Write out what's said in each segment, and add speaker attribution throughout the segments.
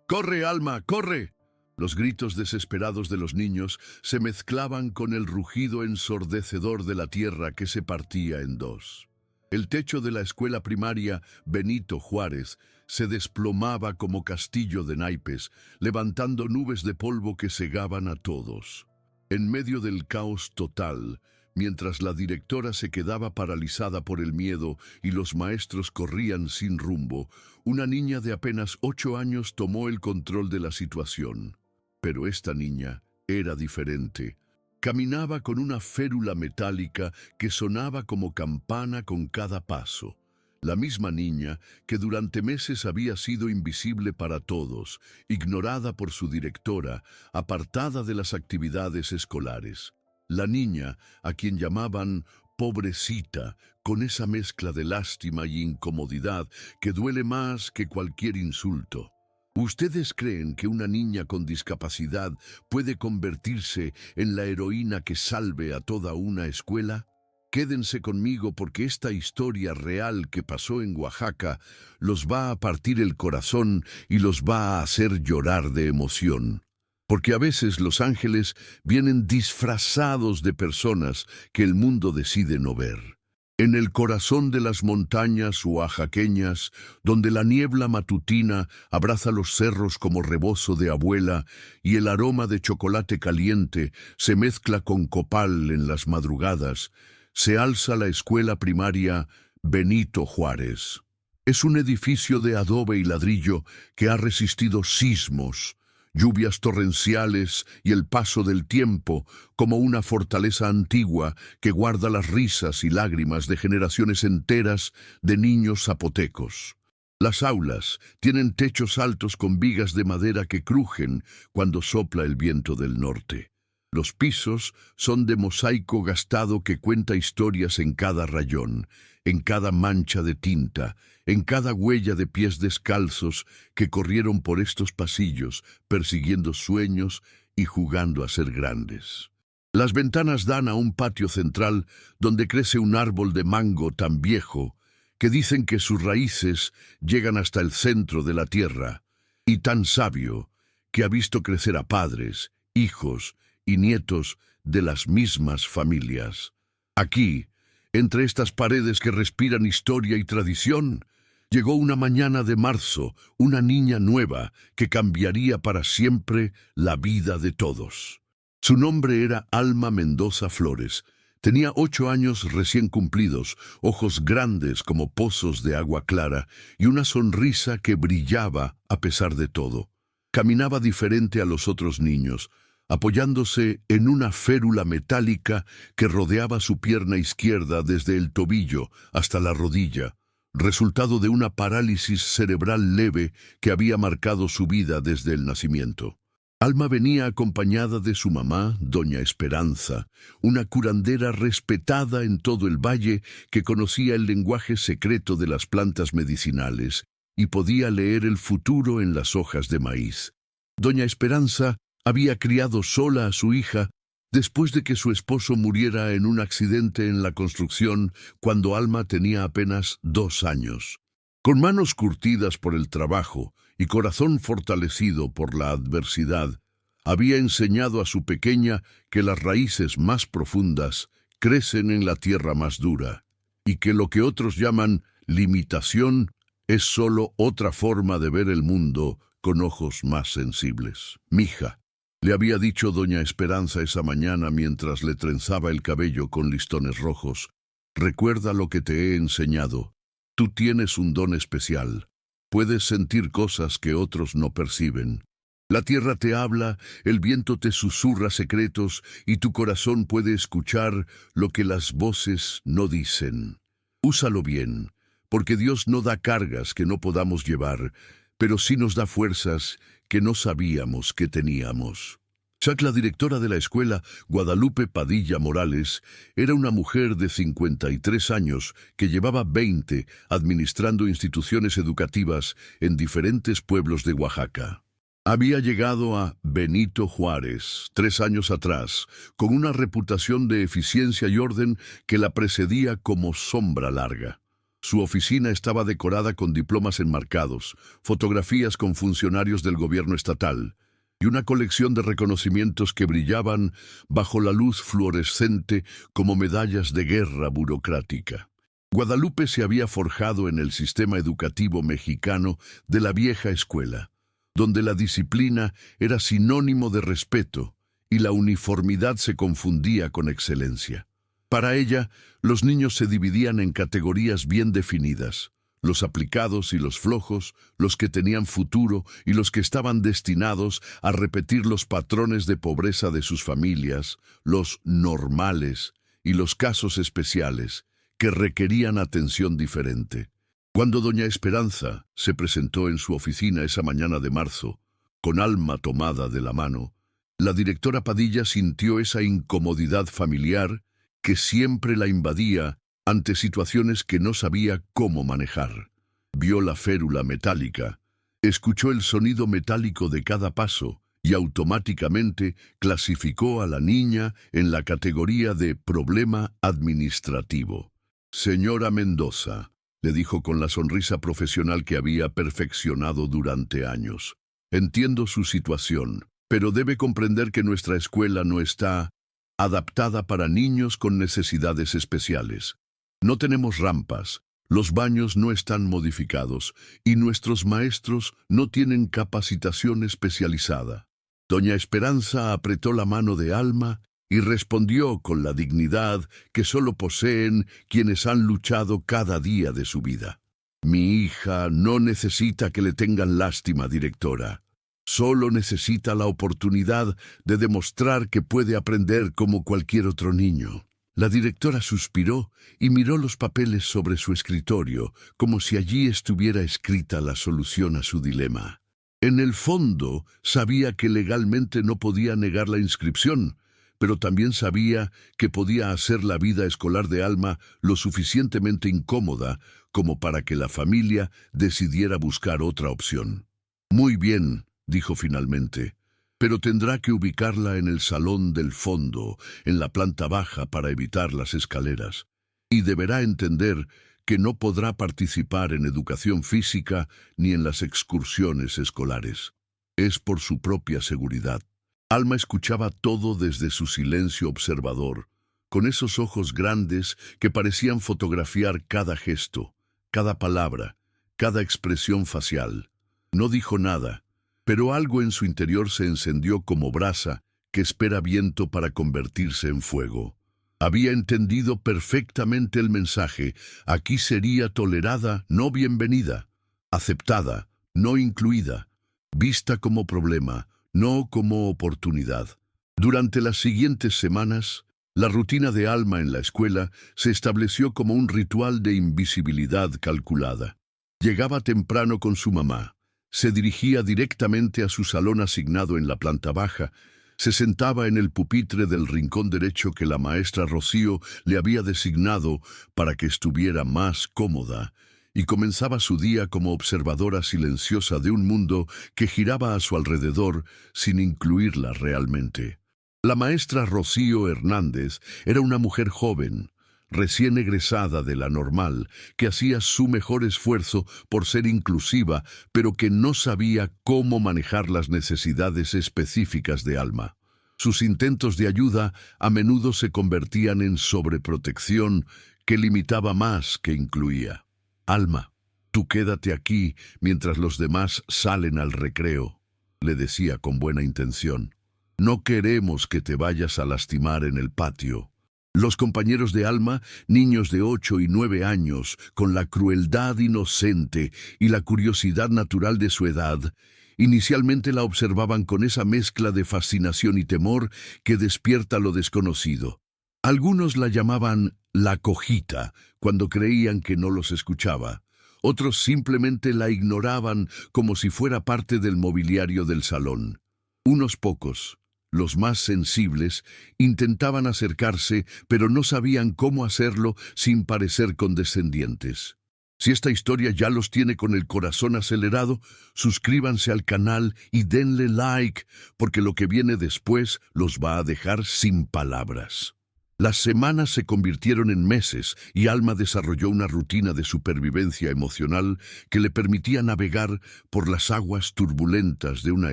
Speaker 1: ¡Corre, Alma, corre! Los gritos desesperados de los niños se mezclaban con el rugido ensordecedor de la tierra que se partía en dos. El techo de la escuela primaria Benito Juárez se desplomaba como castillo de naipes, levantando nubes de polvo que cegaban a todos. En medio del caos total, mientras la directora se quedaba paralizada por el miedo y los maestros corrían sin rumbo, una niña de apenas 8 años tomó el control de la situación. Pero esta niña era diferente. Caminaba con una férula metálica que sonaba como campana con cada paso. La misma niña que durante meses había sido invisible para todos, ignorada por su directora, apartada de las actividades escolares. La niña, a quien llamaban pobrecita, con esa mezcla de lástima y incomodidad que duele más que cualquier insulto. ¿Ustedes creen que una niña con discapacidad puede convertirse en la heroína que salve a toda una escuela? Quédense conmigo porque esta historia real que pasó en Oaxaca los va a partir el corazón y los va a hacer llorar de emoción. Porque a veces los ángeles vienen disfrazados de personas que el mundo decide no ver. En el corazón de las montañas oaxaqueñas, donde la niebla matutina abraza los cerros como rebozo de abuela y el aroma de chocolate caliente se mezcla con copal en las madrugadas, se alza la escuela primaria Benito Juárez. Es un edificio de adobe y ladrillo que ha resistido sismos, lluvias torrenciales y el paso del tiempo, como una fortaleza antigua que guarda las risas y lágrimas de generaciones enteras de niños zapotecos. Las aulas tienen techos altos con vigas de madera que crujen cuando sopla el viento del norte. Los pisos son de mosaico gastado que cuenta historias en cada rayón, en cada mancha de tinta, en cada huella de pies descalzos que corrieron por estos pasillos, persiguiendo sueños y jugando a ser grandes. Las ventanas dan a un patio central donde crece un árbol de mango tan viejo que dicen que sus raíces llegan hasta el centro de la tierra, y tan sabio que ha visto crecer a padres, hijos y nietos de las mismas familias. Aquí, entre estas paredes que respiran historia y tradición, llegó una mañana de marzo, una niña nueva que cambiaría para siempre la vida de todos. Su nombre era Alma Mendoza Flores. Tenía 8 años recién cumplidos, ojos grandes como pozos de agua clara y una sonrisa que brillaba a pesar de todo. Caminaba diferente a los otros niños, apoyándose en una férula metálica que rodeaba su pierna izquierda desde el tobillo hasta la rodilla, resultado de una parálisis cerebral leve que había marcado su vida desde el nacimiento. Alma venía acompañada de su mamá, doña Esperanza, una curandera respetada en todo el valle que conocía el lenguaje secreto de las plantas medicinales y podía leer el futuro en las hojas de maíz. Doña Esperanza había criado sola a su hija después de que su esposo muriera en un accidente en la construcción cuando Alma tenía apenas 2 años. Con manos curtidas por el trabajo y corazón fortalecido por la adversidad, había enseñado a su pequeña que las raíces más profundas crecen en la tierra más dura y que lo que otros llaman limitación es solo otra forma de ver el mundo con ojos más sensibles. Mija, le había dicho doña Esperanza esa mañana mientras le trenzaba el cabello con listones rojos, recuerda lo que te he enseñado. Tú tienes un don especial. Puedes sentir cosas que otros no perciben. La tierra te habla, el viento te susurra secretos y tu corazón puede escuchar lo que las voces no dicen. Úsalo bien, porque Dios no da cargas que no podamos llevar, pero sí nos da fuerzas que no sabíamos que teníamos. Chuck, la directora de la escuela, Guadalupe Padilla Morales, era una mujer de 53 años que llevaba 20 administrando instituciones educativas en diferentes pueblos de Oaxaca. Había llegado a Benito Juárez 3 años atrás, con una reputación de eficiencia y orden que la precedía como sombra larga. Su oficina estaba decorada con diplomas enmarcados, fotografías con funcionarios del gobierno estatal y una colección de reconocimientos que brillaban bajo la luz fluorescente como medallas de guerra burocrática. Guadalupe se había forjado en el sistema educativo mexicano de la vieja escuela, donde la disciplina era sinónimo de respeto y la uniformidad se confundía con excelencia. Para ella, los niños se dividían en categorías bien definidas: los aplicados y los flojos, los que tenían futuro y los que estaban destinados a repetir los patrones de pobreza de sus familias, los normales y los casos especiales, que requerían atención diferente. Cuando doña Esperanza se presentó en su oficina esa mañana de marzo, con Alma tomada de la mano, la directora Padilla sintió esa incomodidad familiar que siempre la invadía ante situaciones que no sabía cómo manejar. Vio la férula metálica, escuchó el sonido metálico de cada paso y automáticamente clasificó a la niña en la categoría de problema administrativo. «Señora Mendoza», le dijo con la sonrisa profesional que había perfeccionado durante años, «entiendo su situación, pero debe comprender que nuestra escuela no está adaptada para niños con necesidades especiales. No tenemos rampas, los baños no están modificados y nuestros maestros no tienen capacitación especializada». Doña Esperanza apretó la mano de Alma y respondió con la dignidad que solo poseen quienes han luchado cada día de su vida. «Mi hija no necesita que le tengan lástima, directora. Solo necesita la oportunidad de demostrar que puede aprender como cualquier otro niño». La directora suspiró y miró los papeles sobre su escritorio, como si allí estuviera escrita la solución a su dilema. En el fondo, sabía que legalmente no podía negar la inscripción, pero también sabía que podía hacer la vida escolar de Alma lo suficientemente incómoda como para que la familia decidiera buscar otra opción. «Muy bien», dijo finalmente, «pero tendrá que ubicarla en el salón del fondo, en la planta baja para evitar las escaleras. Y deberá entender que no podrá participar en educación física ni en las excursiones escolares. Es por su propia seguridad». Alma escuchaba todo desde su silencio observador, con esos ojos grandes que parecían fotografiar cada gesto, cada palabra, cada expresión facial. No dijo nada, pero algo en su interior se encendió como brasa que espera viento para convertirse en fuego. Había entendido perfectamente el mensaje. Aquí sería tolerada, no bienvenida; aceptada, no incluida; vista como problema, no como oportunidad. Durante las siguientes semanas, la rutina de Alma en la escuela se estableció como un ritual de invisibilidad calculada. Llegaba temprano con su mamá, se dirigía directamente a su salón asignado en la planta baja, se sentaba en el pupitre del rincón derecho que la maestra Rocío le había designado para que estuviera más cómoda, y comenzaba su día como observadora silenciosa de un mundo que giraba a su alrededor sin incluirla realmente. La maestra Rocío Hernández era una mujer joven, recién egresada de la normal, que hacía su mejor esfuerzo por ser inclusiva, pero que no sabía cómo manejar las necesidades específicas de Alma. Sus intentos de ayuda a menudo se convertían en sobreprotección que limitaba más que incluía. «Alma, tú quédate aquí mientras los demás salen al recreo», le decía con buena intención. «No queremos que te vayas a lastimar en el patio». Los compañeros de Alma, niños de 8 y 9 años, con la crueldad inocente y la curiosidad natural de su edad, inicialmente la observaban con esa mezcla de fascinación y temor que despierta lo desconocido. Algunos la llamaban la cojita cuando creían que no los escuchaba. Otros simplemente la ignoraban como si fuera parte del mobiliario del salón. Unos pocos, los más sensibles, intentaban acercarse, pero no sabían cómo hacerlo sin parecer condescendientes. Si esta historia ya los tiene con el corazón acelerado, suscríbanse al canal y denle like, porque lo que viene después los va a dejar sin palabras. Las semanas se convirtieron en meses y Alma desarrolló una rutina de supervivencia emocional que le permitía navegar por las aguas turbulentas de una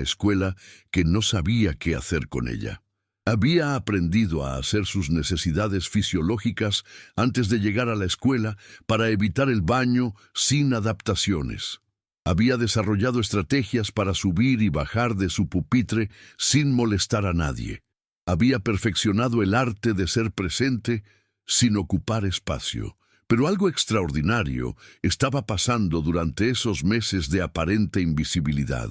Speaker 1: escuela que no sabía qué hacer con ella. Había aprendido a hacer sus necesidades fisiológicas antes de llegar a la escuela para evitar el baño sin adaptaciones. Había desarrollado estrategias para subir y bajar de su pupitre sin molestar a nadie. Había perfeccionado el arte de ser presente sin ocupar espacio. Pero algo extraordinario estaba pasando durante esos meses de aparente invisibilidad.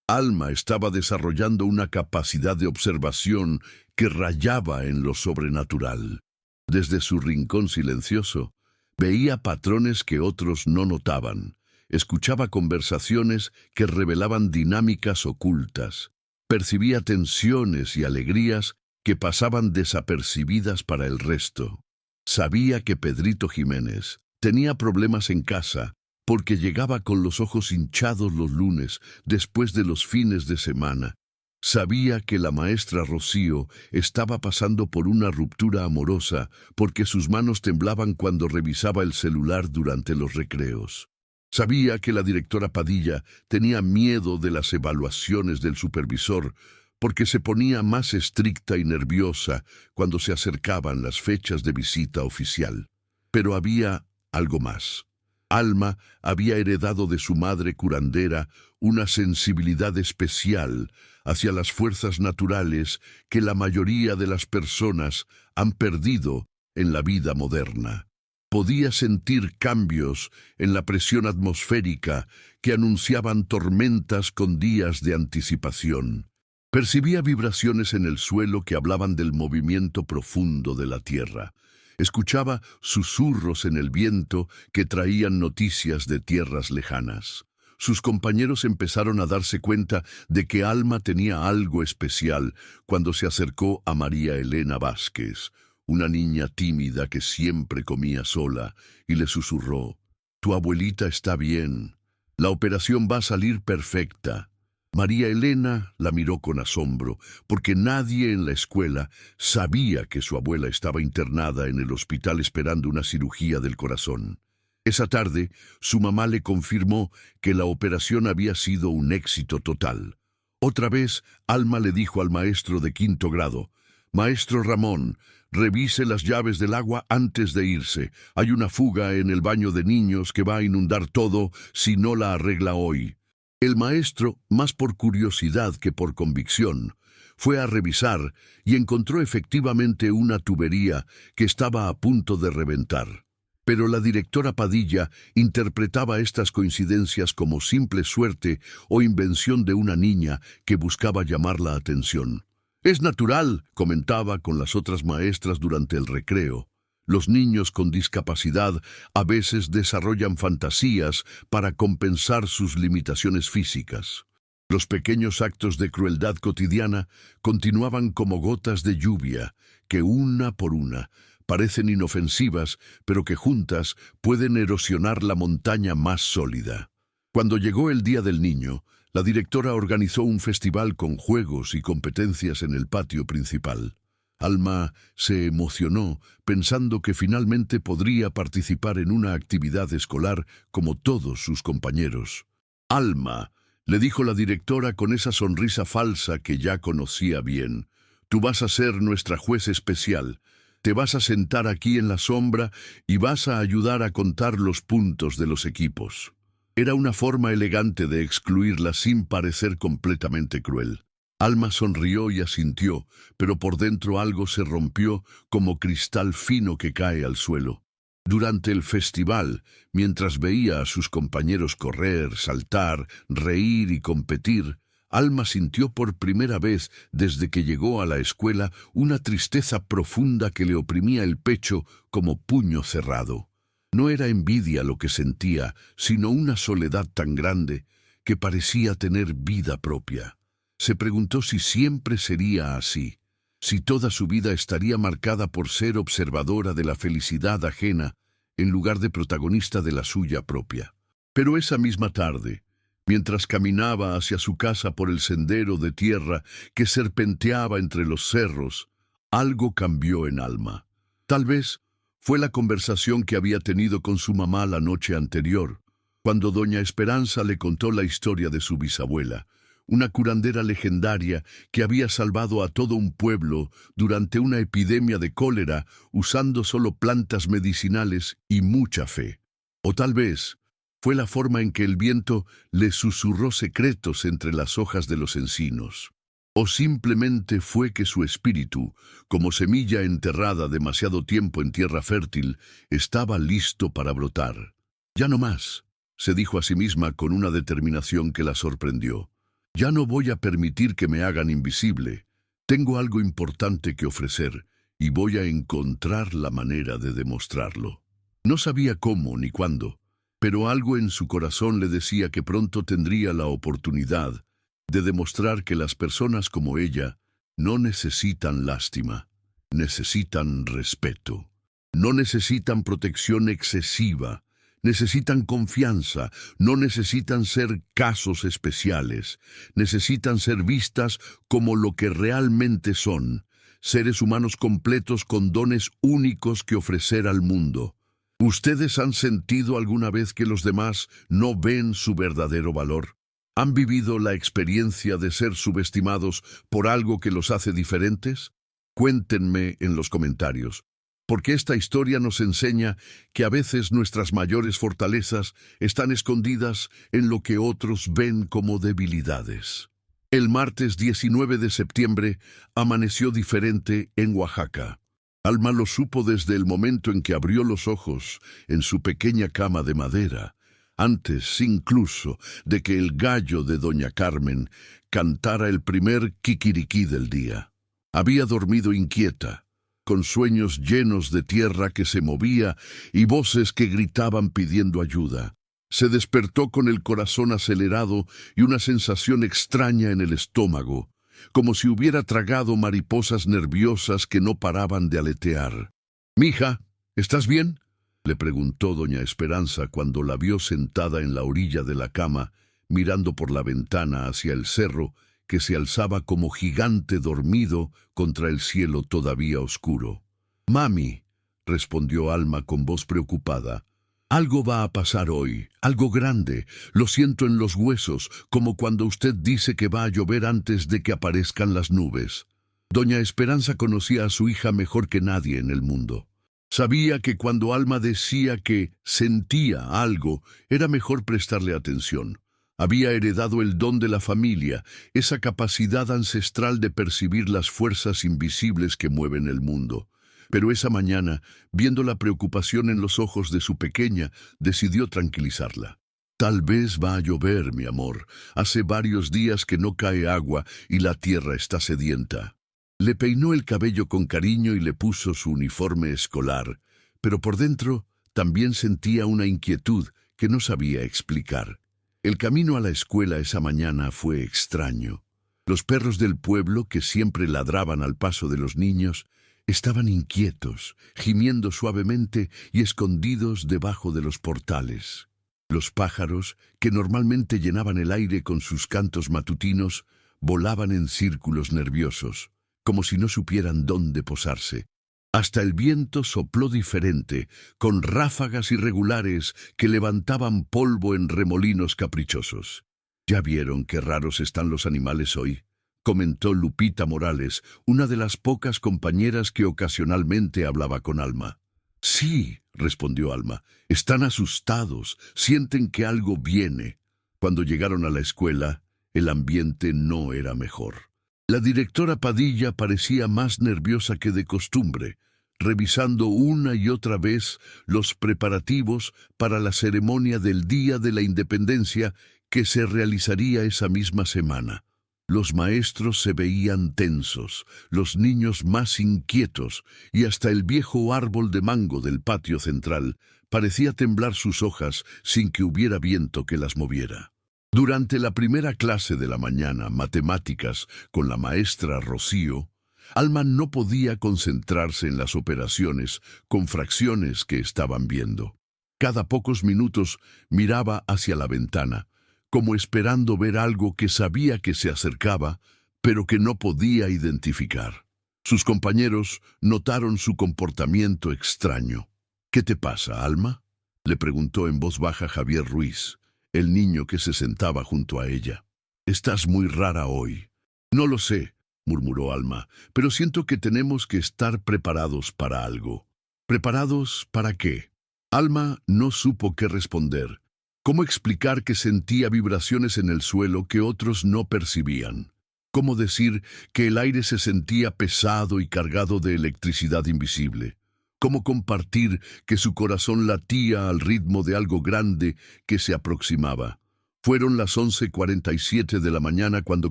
Speaker 1: Alma estaba desarrollando una capacidad de observación que rayaba en lo sobrenatural. Desde su rincón silencioso, veía patrones que otros no notaban. Escuchaba conversaciones que revelaban dinámicas ocultas. Percibía tensiones y alegrías que pasaban desapercibidas para el resto. Sabía que Pedrito Jiménez tenía problemas en casa porque llegaba con los ojos hinchados los lunes después de los fines de semana. Sabía que la maestra Rocío estaba pasando por una ruptura amorosa porque sus manos temblaban cuando revisaba el celular durante los recreos. Sabía que la directora Padilla tenía miedo de las evaluaciones del supervisor porque se ponía más estricta y nerviosa cuando se acercaban las fechas de visita oficial. Pero había algo más. Alma había heredado de su madre curandera una sensibilidad especial hacia las fuerzas naturales que la mayoría de las personas han perdido en la vida moderna. Podía sentir cambios en la presión atmosférica que anunciaban tormentas con días de anticipación. Percibía vibraciones en el suelo que hablaban del movimiento profundo de la tierra. Escuchaba susurros en el viento que traían noticias de tierras lejanas. Sus compañeros empezaron a darse cuenta de que Alma tenía algo especial cuando se acercó a María Elena Vázquez, una niña tímida que siempre comía sola, y le susurró: «Tu abuelita está bien. La operación va a salir perfecta». María Elena la miró con asombro, porque nadie en la escuela sabía que su abuela estaba internada en el hospital esperando una cirugía del corazón. Esa tarde, su mamá le confirmó que la operación había sido un éxito total. Otra vez, Alma le dijo al maestro de 5º grado: «Maestro Ramón, revise las llaves del agua antes de irse. Hay una fuga en el baño de niños que va a inundar todo si no la arregla hoy». El maestro, más por curiosidad que por convicción, fue a revisar y encontró efectivamente una tubería que estaba a punto de reventar. Pero la directora Padilla interpretaba estas coincidencias como simple suerte o invención de una niña que buscaba llamar la atención. «Es natural», comentaba con las otras maestras durante el recreo. Los niños con discapacidad a veces desarrollan fantasías para compensar sus limitaciones físicas. Los pequeños actos de crueldad cotidiana continuaban como gotas de lluvia, que una por una parecen inofensivas, pero que juntas pueden erosionar la montaña más sólida. Cuando llegó el Día del Niño, la directora organizó un festival con juegos y competencias en el patio principal. Alma se emocionó pensando que finalmente podría participar en una actividad escolar como todos sus compañeros. «Alma», le dijo la directora con esa sonrisa falsa que ya conocía bien, «tú vas a ser nuestra juez especial. Te vas a sentar aquí en la sombra y vas a ayudar a contar los puntos de los equipos». Era una forma elegante de excluirla sin parecer completamente cruel. Alma sonrió y asintió, pero por dentro algo se rompió como cristal fino que cae al suelo. Durante el festival, mientras veía a sus compañeros correr, saltar, reír y competir, Alma sintió por primera vez desde que llegó a la escuela una tristeza profunda que le oprimía el pecho como puño cerrado. No era envidia lo que sentía, sino una soledad tan grande que parecía tener vida propia. Se preguntó si siempre sería así, si toda su vida estaría marcada por ser observadora de la felicidad ajena en lugar de protagonista de la suya propia. Pero esa misma tarde, mientras caminaba hacia su casa por el sendero de tierra que serpenteaba entre los cerros, algo cambió en Alma. Tal vez fue la conversación que había tenido con su mamá la noche anterior, cuando doña Esperanza le contó la historia de su bisabuela, una curandera legendaria que había salvado a todo un pueblo durante una epidemia de cólera usando solo plantas medicinales y mucha fe. O tal vez fue la forma en que el viento le susurró secretos entre las hojas de los encinos. O simplemente fue que su espíritu, como semilla enterrada demasiado tiempo en tierra fértil, estaba listo para brotar. Ya no más, se dijo a sí misma con una determinación que la sorprendió. Ya no voy a permitir que me hagan invisible. Tengo algo importante que ofrecer y voy a encontrar la manera de demostrarlo. No sabía cómo ni cuándo, pero algo en su corazón le decía que pronto tendría la oportunidad de demostrar que las personas como ella no necesitan lástima, necesitan respeto. No necesitan protección excesiva, necesitan confianza, no necesitan ser casos especiales, necesitan ser vistas como lo que realmente son, seres humanos completos con dones únicos que ofrecer al mundo. ¿Ustedes han sentido alguna vez que los demás no ven su verdadero valor? ¿Han vivido la experiencia de ser subestimados por algo que los hace diferentes? Cuéntenme en los comentarios, porque esta historia nos enseña que a veces nuestras mayores fortalezas están escondidas en lo que otros ven como debilidades. El martes 19 de septiembre amaneció diferente en Oaxaca. Alma lo supo desde el momento en que abrió los ojos en su pequeña cama de madera, antes incluso de que el gallo de doña Carmen cantara el primer kikirikí del día. Había dormido inquieta, con sueños llenos de tierra que se movía y voces que gritaban pidiendo ayuda. Se despertó con el corazón acelerado y una sensación extraña en el estómago, como si hubiera tragado mariposas nerviosas que no paraban de aletear. «Mija, ¿estás bien?», le preguntó doña Esperanza cuando la vio sentada en la orilla de la cama, mirando por la ventana hacia el cerro que se alzaba como gigante dormido contra el cielo todavía oscuro. «Mami», respondió Alma con voz preocupada, «algo va a pasar hoy, algo grande. Lo siento en los huesos, como cuando usted dice que va a llover antes de que aparezcan las nubes». Doña Esperanza conocía a su hija mejor que nadie en el mundo. Sabía que cuando Alma decía que sentía algo, era mejor prestarle atención. Había heredado el don de la familia, esa capacidad ancestral de percibir las fuerzas invisibles que mueven el mundo. Pero esa mañana, viendo la preocupación en los ojos de su pequeña, decidió tranquilizarla. «Tal vez va a llover, mi amor. Hace varios días que no cae agua y la tierra está sedienta». Le peinó el cabello con cariño y le puso su uniforme escolar, pero por dentro también sentía una inquietud que no sabía explicar. El camino a la escuela esa mañana fue extraño. Los perros del pueblo, que siempre ladraban al paso de los niños, estaban inquietos, gimiendo suavemente y escondidos debajo de los portales. Los pájaros, que normalmente llenaban el aire con sus cantos matutinos, volaban en círculos nerviosos, como si no supieran dónde posarse. Hasta el viento sopló diferente, con ráfagas irregulares que levantaban polvo en remolinos caprichosos. «¿Ya vieron qué raros están los animales hoy?», comentó Lupita Morales, una de las pocas compañeras que ocasionalmente hablaba con Alma. «Sí», respondió Alma, «están asustados, sienten que algo viene». Cuando llegaron a la escuela, el ambiente no era mejor. La directora Padilla parecía más nerviosa que de costumbre, revisando una y otra vez los preparativos para la ceremonia del Día de la Independencia que se realizaría esa misma semana. Los maestros se veían tensos, los niños más inquietos, y hasta el viejo árbol de mango del patio central parecía temblar sus hojas sin que hubiera viento que las moviera. Durante la primera clase de la mañana, matemáticas, con la maestra Rocío, Alma no podía concentrarse en las operaciones con fracciones que estaban viendo. Cada pocos minutos miraba hacia la ventana, como esperando ver algo que sabía que se acercaba, pero que no podía identificar. Sus compañeros notaron su comportamiento extraño. «¿Qué te pasa, Alma?», le preguntó en voz baja Javier Ruiz, el niño que se sentaba junto a ella. «Estás muy rara hoy». «No lo sé», murmuró Alma, «pero siento que tenemos que estar preparados para algo». ¿Preparados para qué? Alma no supo qué responder. ¿Cómo explicar que sentía vibraciones en el suelo que otros no percibían? ¿Cómo decir que el aire se sentía pesado y cargado de electricidad invisible? ¿Cómo compartir que su corazón latía al ritmo de algo grande que se aproximaba? Fueron las 11:47 de la mañana cuando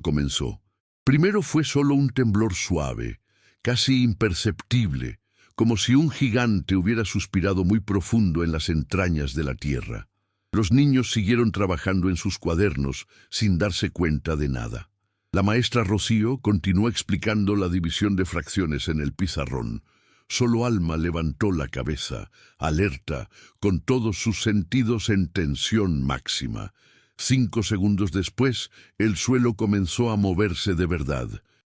Speaker 1: comenzó. Primero fue solo un temblor suave, casi imperceptible, como si un gigante hubiera suspirado muy profundo en las entrañas de la tierra. Los niños siguieron trabajando en sus cuadernos sin darse cuenta de nada. La maestra Rocío continuó explicando la división de fracciones en el pizarrón. Solo Alma levantó la cabeza, alerta, con todos sus sentidos en tensión máxima. 5 segundos después, el suelo comenzó a moverse de verdad.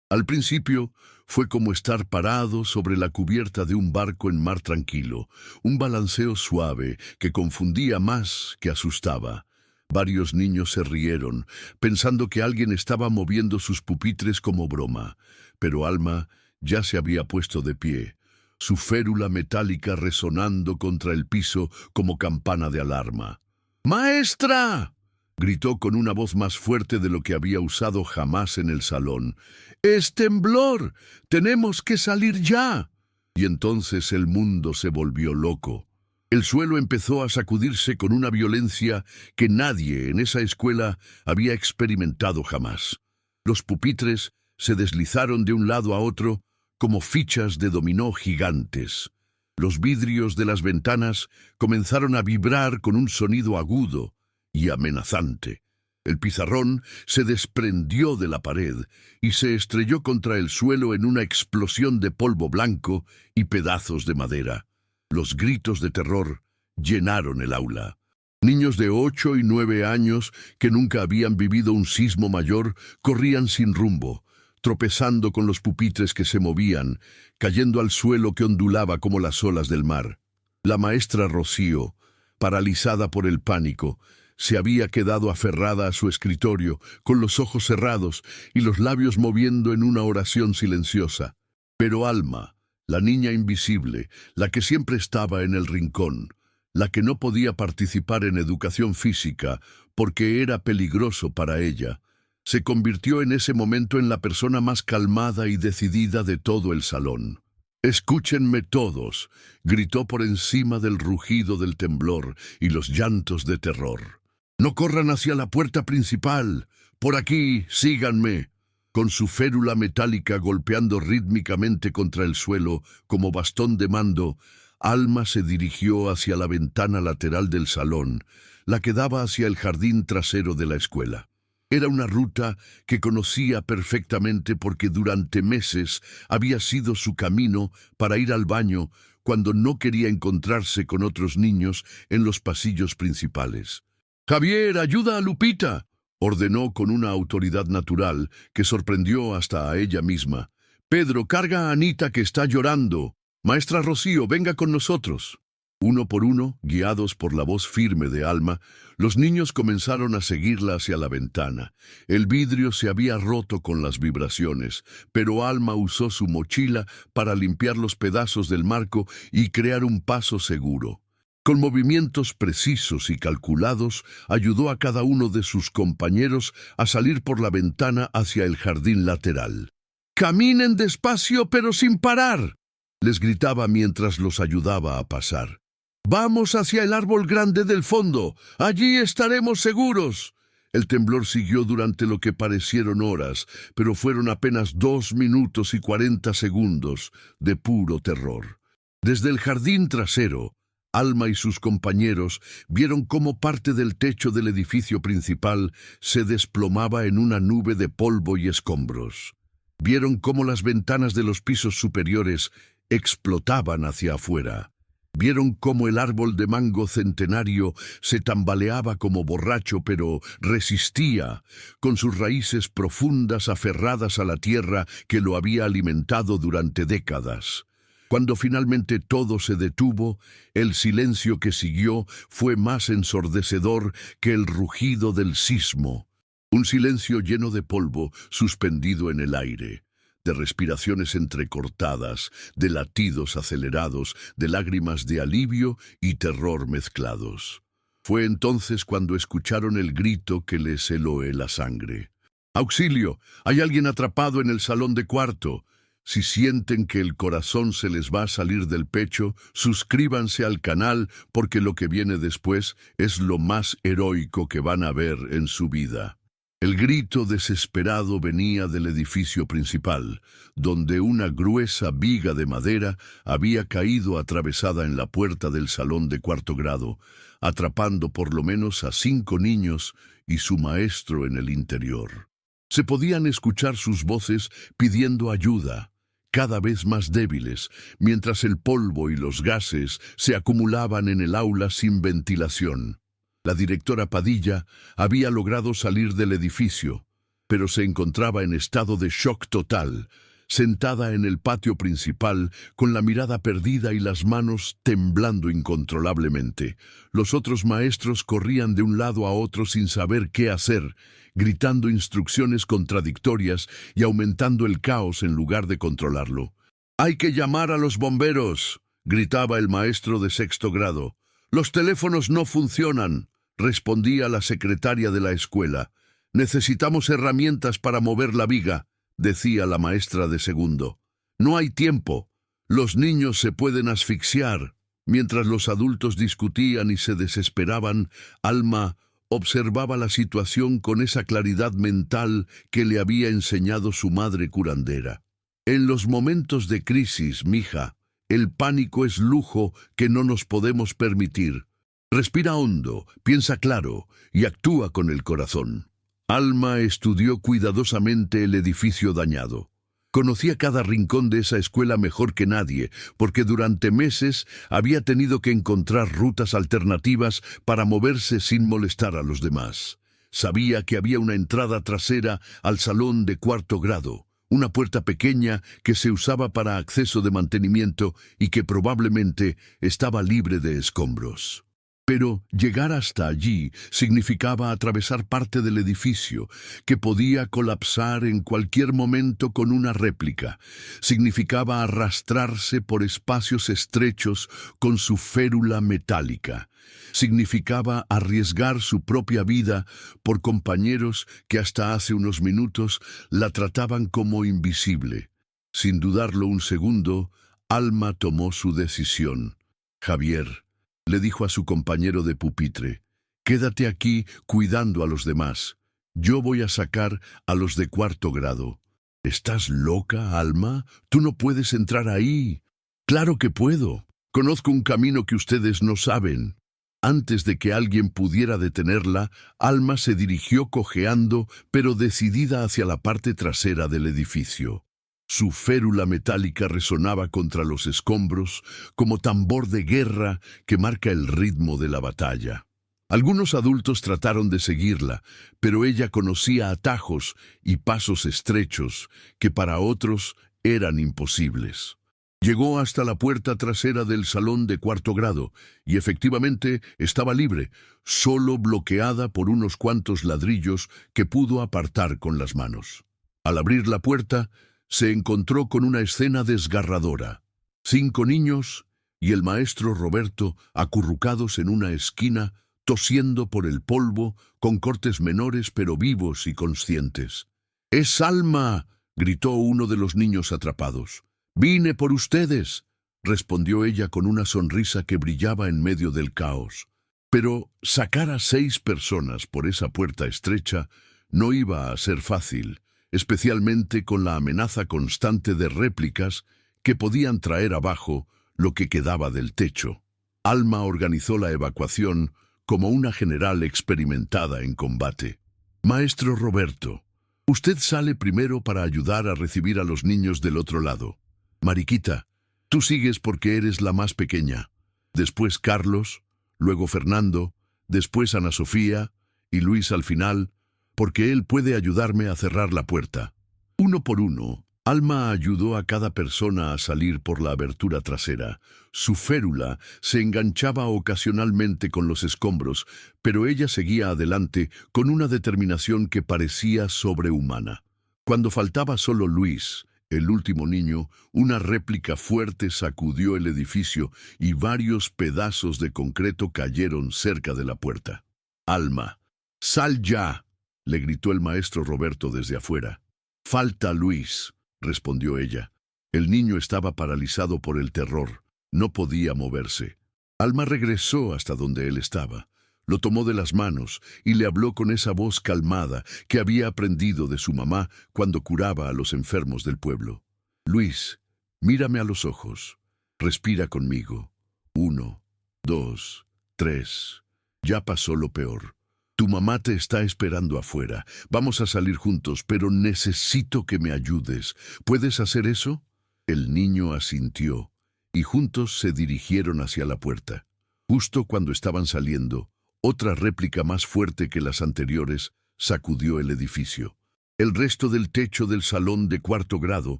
Speaker 1: Al principio, fue como estar parado sobre la cubierta de un barco en mar tranquilo, un balanceo suave que confundía más que asustaba. Varios niños se rieron, pensando que alguien estaba moviendo sus pupitres como broma, pero Alma ya se había puesto de pie, su férula metálica resonando contra el piso como campana de alarma. «¡Maestra!», gritó con una voz más fuerte de lo que había usado jamás en el salón. «¡Es temblor! ¡Tenemos que salir ya!». Y entonces el mundo se volvió loco. El suelo empezó a sacudirse con una violencia que nadie en esa escuela había experimentado jamás. Los pupitres se deslizaron de un lado a otro como fichas de dominó gigantes. Los vidrios de las ventanas comenzaron a vibrar con un sonido agudo y amenazante. El pizarrón se desprendió de la pared y se estrelló contra el suelo en una explosión de polvo blanco y pedazos de madera. Los gritos de terror llenaron el aula. Niños de 8 y 9 años que nunca habían vivido un sismo mayor corrían sin rumbo, tropezando con los pupitres que se movían, cayendo al suelo que ondulaba como las olas del mar. La maestra Rocío, paralizada por el pánico, se había quedado aferrada a su escritorio, con los ojos cerrados y los labios moviendo en una oración silenciosa. Pero Alma, la niña invisible, la que siempre estaba en el rincón, la que no podía participar en educación física porque era peligroso para ella, se convirtió en ese momento en la persona más calmada y decidida de todo el salón. «Escúchenme todos», gritó por encima del rugido del temblor y los llantos de terror. «No corran hacia la puerta principal. Por aquí, síganme». Con su férula metálica golpeando rítmicamente contra el suelo como bastón de mando, Alma se dirigió hacia la ventana lateral del salón, la que daba hacia el jardín trasero de la escuela. Era una ruta que conocía perfectamente porque durante meses había sido su camino para ir al baño cuando no quería encontrarse con otros niños en los pasillos principales. «Javier, ayuda a Lupita», ordenó con una autoridad natural que sorprendió hasta a ella misma. «Pedro, carga a Anita que está llorando. Maestra Rocío, venga con nosotros». Uno por uno, guiados por la voz firme de Alma, los niños comenzaron a seguirla hacia la ventana. El vidrio se había roto con las vibraciones, pero Alma usó su mochila para limpiar los pedazos del marco y crear un paso seguro. Con movimientos precisos y calculados, ayudó a cada uno de sus compañeros a salir por la ventana hacia el jardín lateral. «¡Caminen despacio pero sin parar!», les gritaba mientras los ayudaba a pasar. «Vamos hacia el árbol grande del fondo. Allí estaremos seguros». El temblor siguió durante lo que parecieron horas, pero fueron apenas 2 minutos y 40 segundos de puro terror. Desde el jardín trasero, Alma y sus compañeros vieron cómo parte del techo del edificio principal se desplomaba en una nube de polvo y escombros. Vieron cómo las ventanas de los pisos superiores explotaban hacia afuera. Vieron cómo el árbol de mango centenario se tambaleaba como borracho, pero resistía, con sus raíces profundas aferradas a la tierra que lo había alimentado durante décadas. Cuando finalmente todo se detuvo, el silencio que siguió fue más ensordecedor que el rugido del sismo. Un silencio lleno de polvo suspendido en el aire, de respiraciones entrecortadas, de latidos acelerados, de lágrimas de alivio y terror mezclados. Fue entonces cuando escucharon el grito que les heló la sangre. ¡Auxilio! ¡Hay alguien atrapado en el salón de cuarto! Si sienten que el corazón se les va a salir del pecho, suscríbanse al canal porque lo que viene después es lo más heroico que van a ver en su vida. El grito desesperado venía del edificio principal, donde una gruesa viga de madera había caído atravesada en la puerta del salón de cuarto grado, atrapando por lo menos a 5 niños y su maestro en el interior. Se podían escuchar sus voces pidiendo ayuda, cada vez más débiles, mientras el polvo y los gases se acumulaban en el aula sin ventilación. La directora Padilla había logrado salir del edificio, pero se encontraba en estado de shock total, sentada en el patio principal, con la mirada perdida y las manos temblando incontrolablemente. Los otros maestros corrían de un lado a otro sin saber qué hacer, gritando instrucciones contradictorias y aumentando el caos en lugar de controlarlo. «¡Hay que llamar a los bomberos!», gritaba el maestro de 6º grado. «Los teléfonos no funcionan», respondía la secretaria de la escuela. «Necesitamos herramientas para mover la viga», decía la maestra de 2º. «No hay tiempo. Los niños se pueden asfixiar». Mientras los adultos discutían y se desesperaban, Alma observaba la situación con esa claridad mental que le había enseñado su madre curandera. «En los momentos de crisis, mija, el pánico es lujo que no nos podemos permitir. Respira hondo, piensa claro y actúa con el corazón». Alma estudió cuidadosamente el edificio dañado. Conocía cada rincón de esa escuela mejor que nadie, porque durante meses había tenido que encontrar rutas alternativas para moverse sin molestar a los demás. Sabía que había una entrada trasera al salón de 4º grado, una puerta pequeña que se usaba para acceso de mantenimiento y que probablemente estaba libre de escombros. Pero llegar hasta allí significaba atravesar parte del edificio, que podía colapsar en cualquier momento con una réplica. Significaba arrastrarse por espacios estrechos con su férula metálica. Significaba arriesgar su propia vida por compañeros que hasta hace unos minutos la trataban como invisible. Sin dudarlo un segundo, Alma tomó su decisión. «Javier», le dijo a su compañero de pupitre, «quédate aquí cuidando a los demás. Yo voy a sacar a los de 4º grado». «¿Estás loca, Alma? Tú no puedes entrar ahí». «Claro que puedo. Conozco un camino que ustedes no saben». Antes de que alguien pudiera detenerla, Alma se dirigió cojeando, pero decidida hacia la parte trasera del edificio. Su férula metálica resonaba contra los escombros como tambor de guerra que marca el ritmo de la batalla. Algunos adultos trataron de seguirla, pero ella conocía atajos y pasos estrechos que para otros eran imposibles. Llegó hasta la puerta trasera del salón de 4º grado y efectivamente estaba libre, solo bloqueada por unos cuantos ladrillos que pudo apartar con las manos. Al abrir la puerta, se encontró con una escena desgarradora. 5 niños y el maestro Roberto acurrucados en una esquina, tosiendo por el polvo, con cortes menores pero vivos y conscientes. «¡Es Alma!», gritó uno de los niños atrapados. «Vine por ustedes», respondió ella con una sonrisa que brillaba en medio del caos. Pero sacar a 6 personas por esa puerta estrecha no iba a ser fácil, especialmente con la amenaza constante de réplicas que podían traer abajo lo que quedaba del techo. Alma organizó la evacuación como una general experimentada en combate. «Maestro Roberto, usted sale primero para ayudar a recibir a los niños del otro lado. Mariquita, tú sigues porque eres la más pequeña. después Carlos, luego Fernando, después Ana Sofía y Luis al final, porque él puede ayudarme a cerrar la puerta. Uno por uno, Alma ayudó a cada persona a salir por la abertura trasera. Su férula se enganchaba ocasionalmente con los escombros, pero ella seguía adelante con una determinación que parecía sobrehumana. Cuando faltaba solo Luis, el último niño, una réplica fuerte sacudió el edificio y varios pedazos de concreto cayeron cerca de la puerta. «Alma, sal ya», le gritó el maestro Roberto desde afuera. «Falta Luis», respondió ella. El niño estaba paralizado por el terror. No podía moverse. Alma regresó hasta donde él estaba. Lo tomó de las manos y le habló con esa voz calmada que había aprendido de su mamá cuando curaba a los enfermos del pueblo. «Luis, mírame a los ojos. Respira conmigo. 1, 2, 3. Ya pasó lo peor. Tu mamá te está esperando afuera. Vamos a salir juntos, pero necesito que me ayudes. ¿Puedes hacer eso?» El niño asintió, y juntos se dirigieron hacia la puerta. Justo cuando estaban saliendo, otra réplica más fuerte que las anteriores sacudió el edificio. El resto del techo del salón de cuarto grado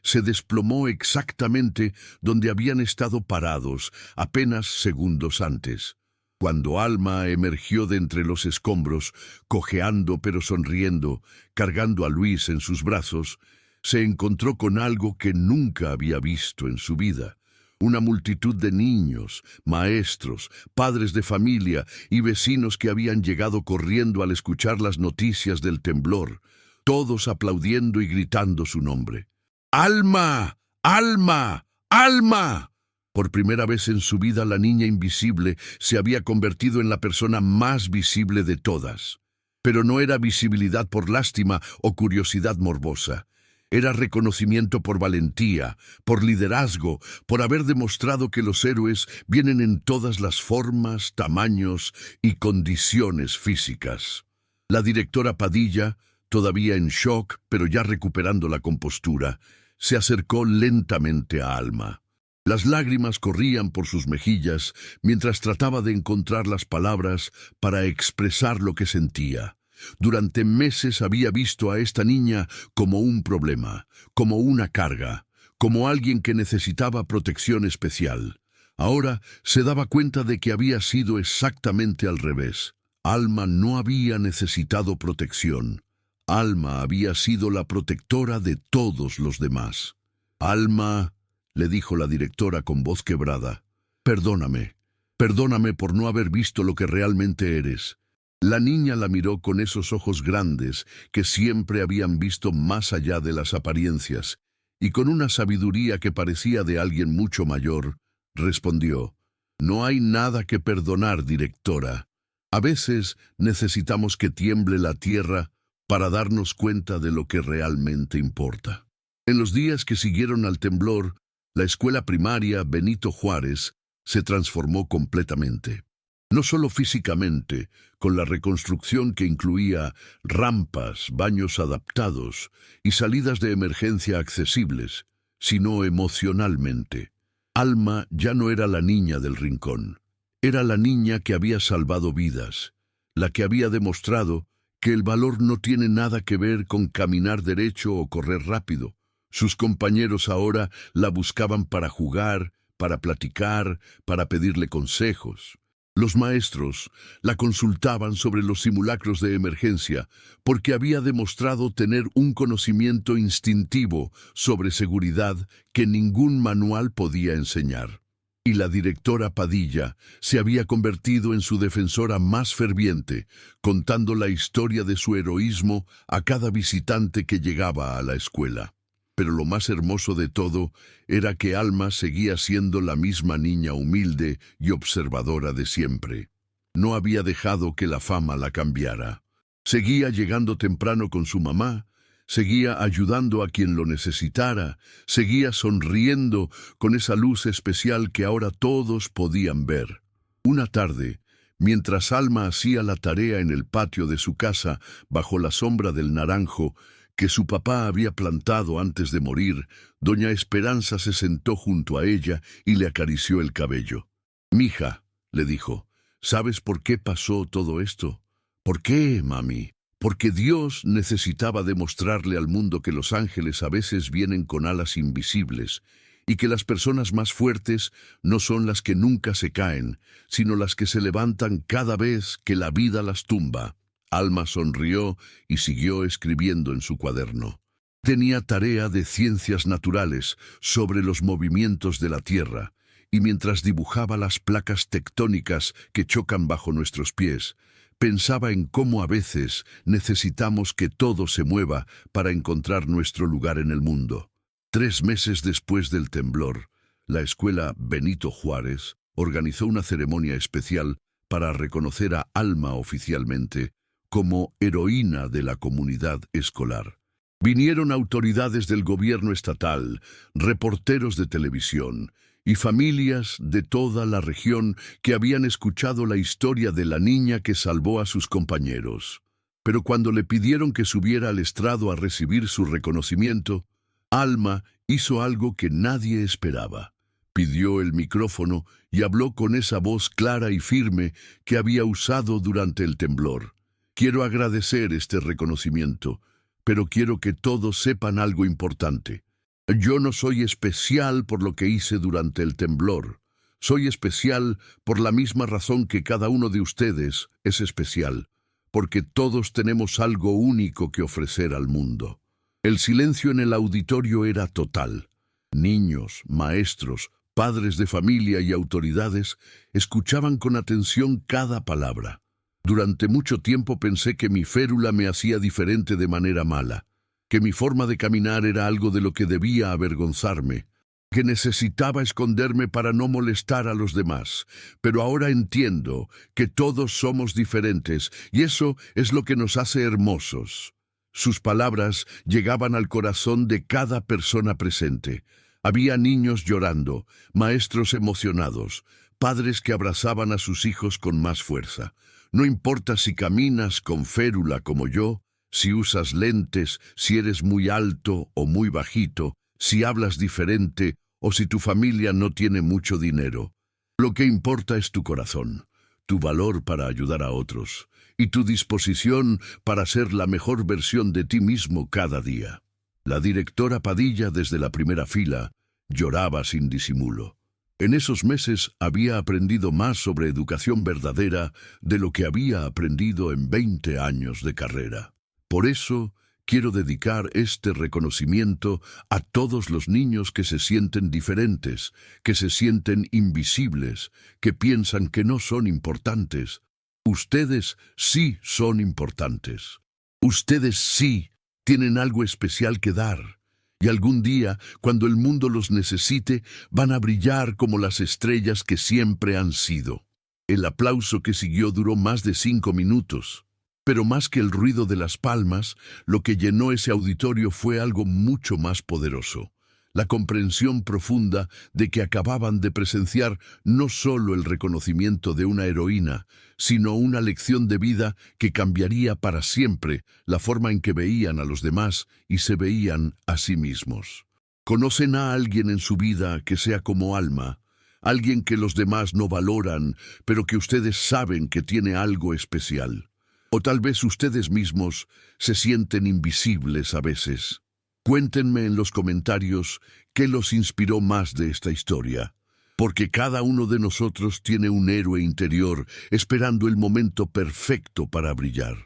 Speaker 1: se desplomó exactamente donde habían estado parados apenas segundos antes. Cuando Alma emergió de entre los escombros, cojeando pero sonriendo, cargando a Luis en sus brazos, se encontró con algo que nunca había visto en su vida. Una multitud de niños, maestros, padres de familia y vecinos que habían llegado corriendo al escuchar las noticias del temblor, todos aplaudiendo y gritando su nombre. «¡Alma! ¡Alma! ¡Alma!». Por primera vez en su vida la niña invisible se había convertido en la persona más visible de todas. Pero no era visibilidad por lástima o curiosidad morbosa. Era reconocimiento por valentía, por liderazgo, por haber demostrado que los héroes vienen en todas las formas, tamaños y condiciones físicas. La directora Padilla, todavía en shock, pero ya recuperando la compostura, se acercó lentamente a Alma. Las lágrimas corrían por sus mejillas mientras trataba de encontrar las palabras para expresar lo que sentía. Durante meses había visto a esta niña como un problema, como una carga, como alguien que necesitaba protección especial. Ahora se daba cuenta de que había sido exactamente al revés. Alma no había necesitado protección. Alma había sido la protectora de todos los demás. «Alma», le dijo la directora con voz quebrada, «perdóname. Perdóname por no haber visto lo que realmente eres». La niña la miró con esos ojos grandes que siempre habían visto más allá de las apariencias, y con una sabiduría que parecía de alguien mucho mayor, respondió: «No hay nada que perdonar, directora. A veces necesitamos que tiemble la tierra para darnos cuenta de lo que realmente importa». En los días que siguieron al temblor, la escuela primaria Benito Juárez se transformó completamente. No solo físicamente, con la reconstrucción que incluía rampas, baños adaptados y salidas de emergencia accesibles, sino emocionalmente. Alma ya no era la niña del rincón. Era la niña que había salvado vidas, la que había demostrado que el valor no tiene nada que ver con caminar derecho o correr rápido. Sus compañeros ahora la buscaban para jugar, para platicar, para pedirle consejos. Los maestros la consultaban sobre los simulacros de emergencia porque había demostrado tener un conocimiento instintivo sobre seguridad que ningún manual podía enseñar. Y la directora Padilla se había convertido en su defensora más ferviente, contando la historia de su heroísmo a cada visitante que llegaba a la escuela. Pero lo más hermoso de todo era que Alma seguía siendo la misma niña humilde y observadora de siempre. No había dejado que la fama la cambiara. Seguía llegando temprano con su mamá, seguía ayudando a quien lo necesitara, seguía sonriendo con esa luz especial que ahora todos podían ver. Una tarde, mientras Alma hacía la tarea en el patio de su casa bajo la sombra del naranjo que su papá había plantado antes de morir, doña Esperanza se sentó junto a ella y le acarició el cabello. Mija, le dijo, ¿sabes por qué pasó todo esto? ¿Por qué, mami? Porque Dios necesitaba demostrarle al mundo que los ángeles a veces vienen con alas invisibles y que las personas más fuertes no son las que nunca se caen, sino las que se levantan cada vez que la vida las tumba. Alma sonrió y siguió escribiendo en su cuaderno. Tenía tarea de ciencias naturales sobre los movimientos de la Tierra, y mientras dibujaba las placas tectónicas que chocan bajo nuestros pies, pensaba en cómo a veces necesitamos que todo se mueva para encontrar nuestro lugar en el mundo. 3 meses después del temblor, la escuela Benito Juárez organizó una ceremonia especial para reconocer a Alma oficialmente como heroína de la comunidad escolar. Vinieron autoridades del gobierno estatal, reporteros de televisión y familias de toda la región que habían escuchado la historia de la niña que salvó a sus compañeros. Pero cuando le pidieron que subiera al estrado a recibir su reconocimiento, Alma hizo algo que nadie esperaba. Pidió el micrófono y habló con esa voz clara y firme que había usado durante el temblor. Quiero agradecer este reconocimiento, pero quiero que todos sepan algo importante. Yo no soy especial por lo que hice durante el temblor. Soy especial por la misma razón que cada uno de ustedes es especial, porque todos tenemos algo único que ofrecer al mundo. El silencio en el auditorio era total. Niños, maestros, padres de familia y autoridades escuchaban con atención cada palabra. Durante mucho tiempo pensé que mi férula me hacía diferente de manera mala, que mi forma de caminar era algo de lo que debía avergonzarme, que necesitaba esconderme para no molestar a los demás. Pero ahora entiendo que todos somos diferentes y eso es lo que nos hace hermosos. Sus palabras llegaban al corazón de cada persona presente. Había niños llorando, maestros emocionados, padres que abrazaban a sus hijos con más fuerza. No importa si caminas con férula como yo, si usas lentes, si eres muy alto o muy bajito, si hablas diferente o si tu familia no tiene mucho dinero. Lo que importa es tu corazón, tu valor para ayudar a otros y tu disposición para ser la mejor versión de ti mismo cada día. La directora Padilla, desde la primera fila, lloraba sin disimulo. En esos meses había aprendido más sobre educación verdadera de lo que había aprendido en 20 años de carrera. Por eso, quiero dedicar este reconocimiento a todos los niños que se sienten diferentes, que se sienten invisibles, que piensan que no son importantes. Ustedes sí son importantes. Ustedes sí tienen algo especial que dar. Y algún día, cuando el mundo los necesite, van a brillar como las estrellas que siempre han sido. El aplauso que siguió duró más de 5 minutos. Pero más que el ruido de las palmas, lo que llenó ese auditorio fue algo mucho más poderoso. La comprensión profunda de que acababan de presenciar no solo el reconocimiento de una heroína, sino una lección de vida que cambiaría para siempre la forma en que veían a los demás y se veían a sí mismos. ¿Conocen a alguien en su vida que sea como Alma? Alguien que los demás no valoran, pero que ustedes saben que tiene algo especial. O tal vez ustedes mismos se sienten invisibles a veces. Cuéntenme en los comentarios qué los inspiró más de esta historia, porque cada uno de nosotros tiene un héroe interior esperando el momento perfecto para brillar.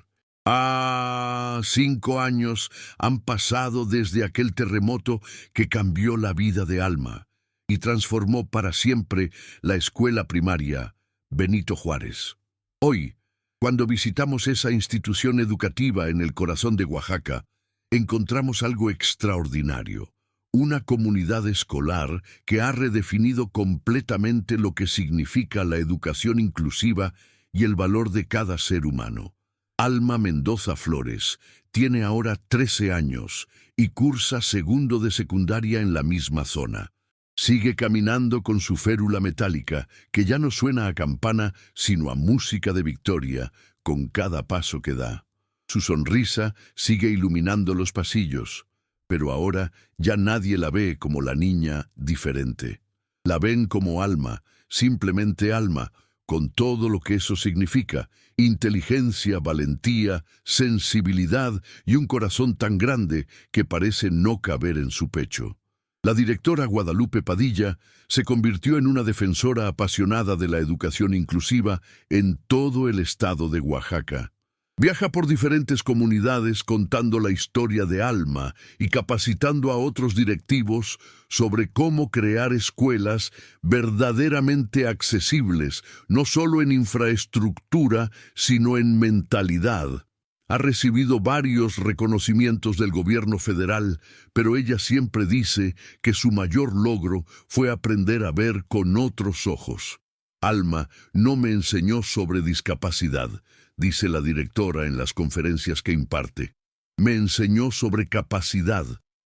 Speaker 1: 5 años han pasado desde aquel terremoto que cambió la vida de Alma y transformó para siempre la escuela primaria Benito Juárez. Hoy, cuando visitamos esa institución educativa en el corazón de Oaxaca, encontramos algo extraordinario. Una comunidad escolar que ha redefinido completamente lo que significa la educación inclusiva y el valor de cada ser humano. Alma Mendoza Flores tiene ahora 13 años y cursa segundo de secundaria en la misma zona. Sigue caminando con su férula metálica, que ya no suena a campana, sino a música de victoria, con cada paso que da. Su sonrisa sigue iluminando los pasillos, pero ahora ya nadie la ve como la niña diferente. La ven como Alma, simplemente Alma, con todo lo que eso significa: inteligencia, valentía, sensibilidad y un corazón tan grande que parece no caber en su pecho. La directora Guadalupe Padilla se convirtió en una defensora apasionada de la educación inclusiva en todo el estado de Oaxaca. Viaja por diferentes comunidades contando la historia de Alma y capacitando a otros directivos sobre cómo crear escuelas verdaderamente accesibles, no solo en infraestructura, sino en mentalidad. Ha recibido varios reconocimientos del gobierno federal, pero ella siempre dice que su mayor logro fue aprender a ver con otros ojos. Alma no me enseñó sobre discapacidad, dice la directora en las conferencias que imparte. Me enseñó sobre capacidad.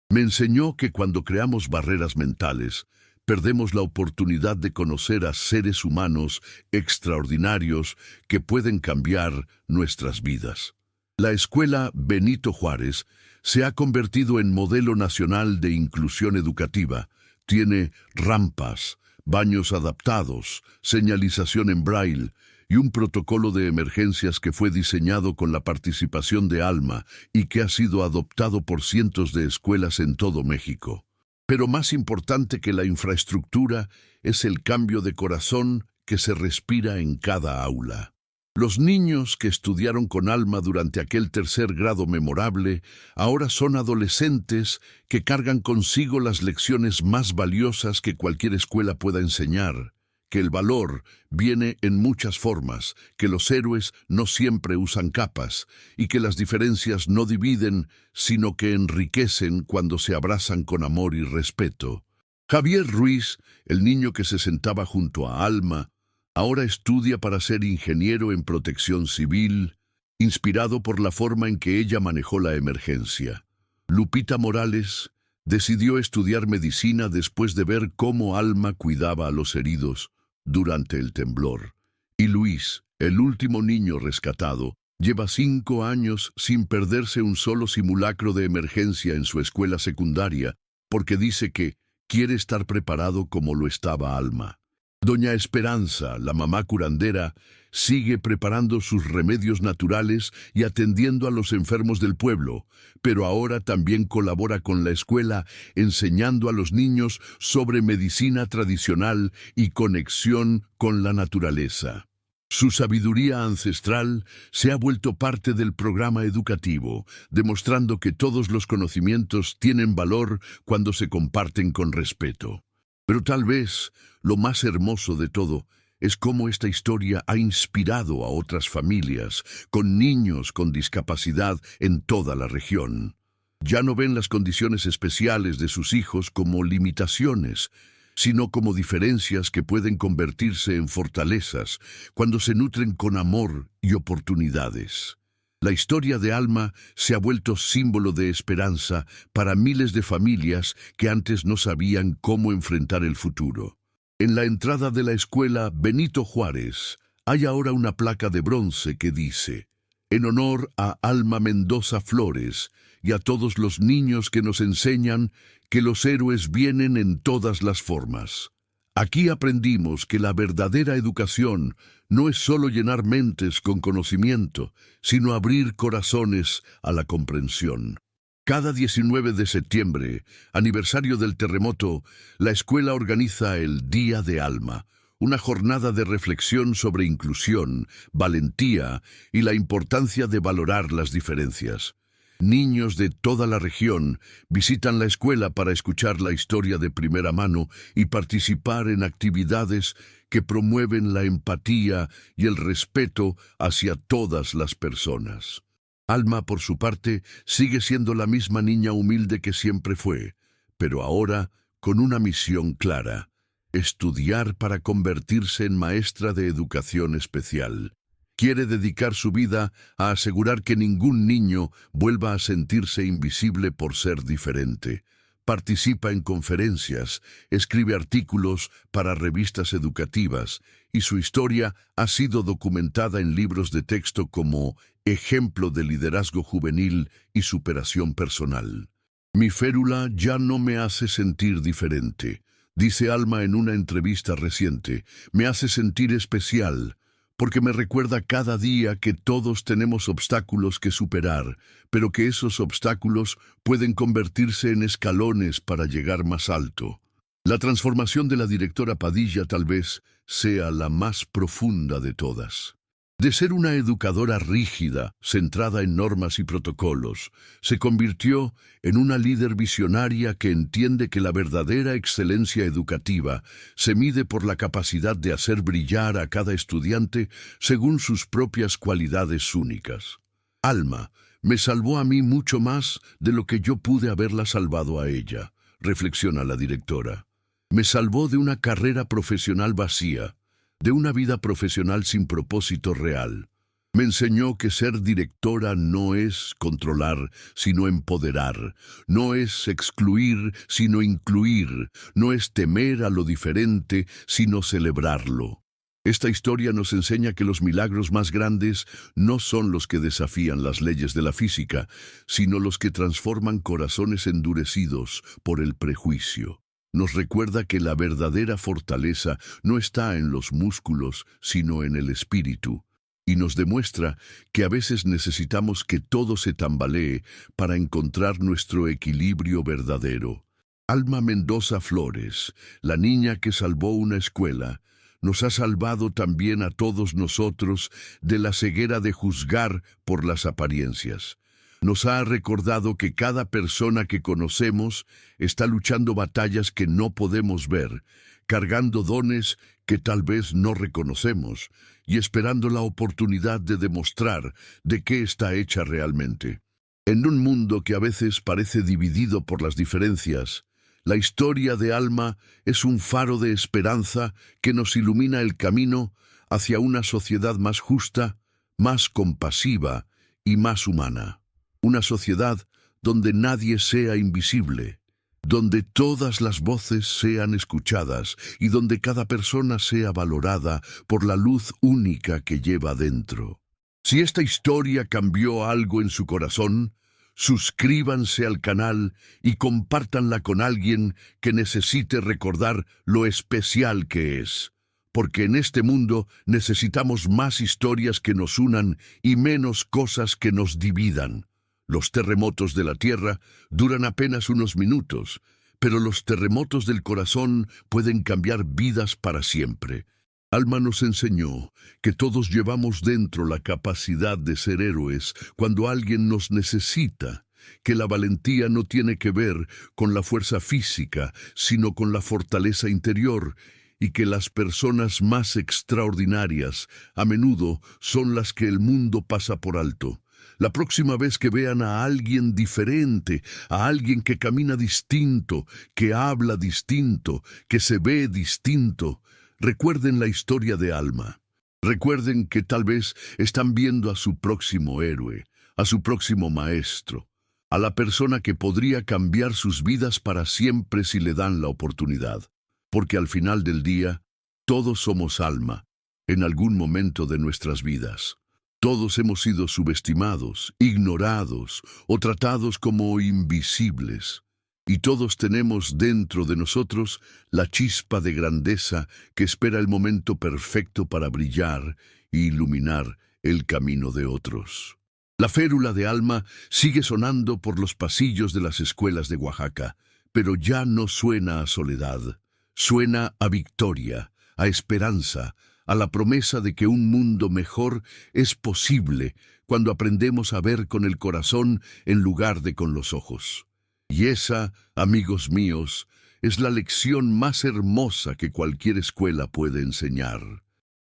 Speaker 1: Me enseñó que cuando creamos barreras mentales, perdemos la oportunidad de conocer a seres humanos extraordinarios que pueden cambiar nuestras vidas. La Escuela Benito Juárez se ha convertido en modelo nacional de inclusión educativa. Tiene rampas, baños adaptados, señalización en braille y un protocolo de emergencias que fue diseñado con la participación de Alma y que ha sido adoptado por cientos de escuelas en todo México. Pero más importante que la infraestructura es el cambio de corazón que se respira en cada aula. Los niños que estudiaron con Alma durante aquel tercer grado memorable ahora son adolescentes que cargan consigo las lecciones más valiosas que cualquier escuela pueda enseñar: que el valor viene en muchas formas, que los héroes no siempre usan capas y que las diferencias no dividen, sino que enriquecen cuando se abrazan con amor y respeto. Javier Ruiz, el niño que se sentaba junto a Alma, ahora estudia para ser ingeniero en protección civil, inspirado por la forma en que ella manejó la emergencia. Lupita Morales decidió estudiar medicina después de ver cómo Alma cuidaba a los heridos durante el temblor. Y Luis, el último niño rescatado, lleva 5 años sin perderse un solo simulacro de emergencia en su escuela secundaria, porque dice que quiere estar preparado como lo estaba Alma. Doña Esperanza, la mamá curandera, sigue preparando sus remedios naturales y atendiendo a los enfermos del pueblo, pero ahora también colabora con la escuela enseñando a los niños sobre medicina tradicional y conexión con la naturaleza. Su sabiduría ancestral se ha vuelto parte del programa educativo, demostrando que todos los conocimientos tienen valor cuando se comparten con respeto. Pero tal vez lo más hermoso de todo es cómo esta historia ha inspirado a otras familias con niños con discapacidad en toda la región. Ya no ven las condiciones especiales de sus hijos como limitaciones, sino como diferencias que pueden convertirse en fortalezas cuando se nutren con amor y oportunidades. La historia de Alma se ha vuelto símbolo de esperanza para miles de familias que antes no sabían cómo enfrentar el futuro. En la entrada de la escuela Benito Juárez hay ahora una placa de bronce que dice: en honor a Alma Mendoza Flores y a todos los niños que nos enseñan que los héroes vienen en todas las formas. Aquí aprendimos que la verdadera educación no es solo llenar mentes con conocimiento, sino abrir corazones a la comprensión. Cada 19 de septiembre, aniversario del terremoto, la escuela organiza el Día de Alma, una jornada de reflexión sobre inclusión, valentía y la importancia de valorar las diferencias. Niños de toda la región visitan la escuela para escuchar la historia de primera mano y participar en actividades que promueven la empatía y el respeto hacia todas las personas. Alma, por su parte, sigue siendo la misma niña humilde que siempre fue, pero ahora con una misión clara: estudiar para convertirse en maestra de educación especial. Quiere dedicar su vida a asegurar que ningún niño vuelva a sentirse invisible por ser diferente. Participa en conferencias, escribe artículos para revistas educativas y su historia ha sido documentada en libros de texto como Ejemplo de liderazgo juvenil y superación personal. Mi férula ya no me hace sentir diferente. Dice Alma en una entrevista reciente, me hace sentir especial, porque me recuerda cada día que todos tenemos obstáculos que superar, pero que esos obstáculos pueden convertirse en escalones para llegar más alto. La transformación de la directora Padilla tal vez sea la más profunda de todas. De ser una educadora rígida, centrada en normas y protocolos, se convirtió en una líder visionaria que entiende que la verdadera excelencia educativa se mide por la capacidad de hacer brillar a cada estudiante según sus propias cualidades únicas. Alma me salvó a mí mucho más de lo que yo pude haberla salvado a ella, reflexiona la directora. Me salvó de una carrera profesional vacía, de una vida profesional sin propósito real. Me enseñó que ser directora no es controlar, sino empoderar, no es excluir, sino incluir, no es temer a lo diferente, sino celebrarlo. Esta historia nos enseña que los milagros más grandes no son los que desafían las leyes de la física, sino los que transforman corazones endurecidos por el prejuicio. Nos recuerda que la verdadera fortaleza no está en los músculos, sino en el espíritu, y nos demuestra que a veces necesitamos que todo se tambalee para encontrar nuestro equilibrio verdadero. Alma Mendoza Flores, la niña que salvó una escuela, nos ha salvado también a todos nosotros de la ceguera de juzgar por las apariencias. Nos ha recordado que cada persona que conocemos está luchando batallas que no podemos ver, cargando dones que tal vez no reconocemos y esperando la oportunidad de demostrar de qué está hecha realmente. En un mundo que a veces parece dividido por las diferencias, la historia de Alma es un faro de esperanza que nos ilumina el camino hacia una sociedad más justa, más compasiva y más humana. Una sociedad donde nadie sea invisible, donde todas las voces sean escuchadas y donde cada persona sea valorada por la luz única que lleva dentro. Si esta historia cambió algo en su corazón, suscríbanse al canal y compártanla con alguien que necesite recordar lo especial que es. Porque en este mundo necesitamos más historias que nos unan y menos cosas que nos dividan. Los terremotos de la tierra duran apenas unos minutos, pero los terremotos del corazón pueden cambiar vidas para siempre. Alma nos enseñó que todos llevamos dentro la capacidad de ser héroes cuando alguien nos necesita, que la valentía no tiene que ver con la fuerza física, sino con la fortaleza interior, y que las personas más extraordinarias a menudo son las que el mundo pasa por alto. La próxima vez que vean a alguien diferente, a alguien que camina distinto, que habla distinto, que se ve distinto, recuerden la historia de Alma. Recuerden que tal vez están viendo a su próximo héroe, a su próximo maestro, a la persona que podría cambiar sus vidas para siempre si le dan la oportunidad. Porque al final del día, todos somos Alma, en algún momento de nuestras vidas. Todos hemos sido subestimados, ignorados o tratados como invisibles. Y todos tenemos dentro de nosotros la chispa de grandeza que espera el momento perfecto para brillar e iluminar el camino de otros. La férula de Alma sigue sonando por los pasillos de las escuelas de Oaxaca, pero ya no suena a soledad, suena a victoria, a esperanza, a la promesa de que un mundo mejor es posible cuando aprendemos a ver con el corazón en lugar de con los ojos. Y esa, amigos míos, es la lección más hermosa que cualquier escuela puede enseñar.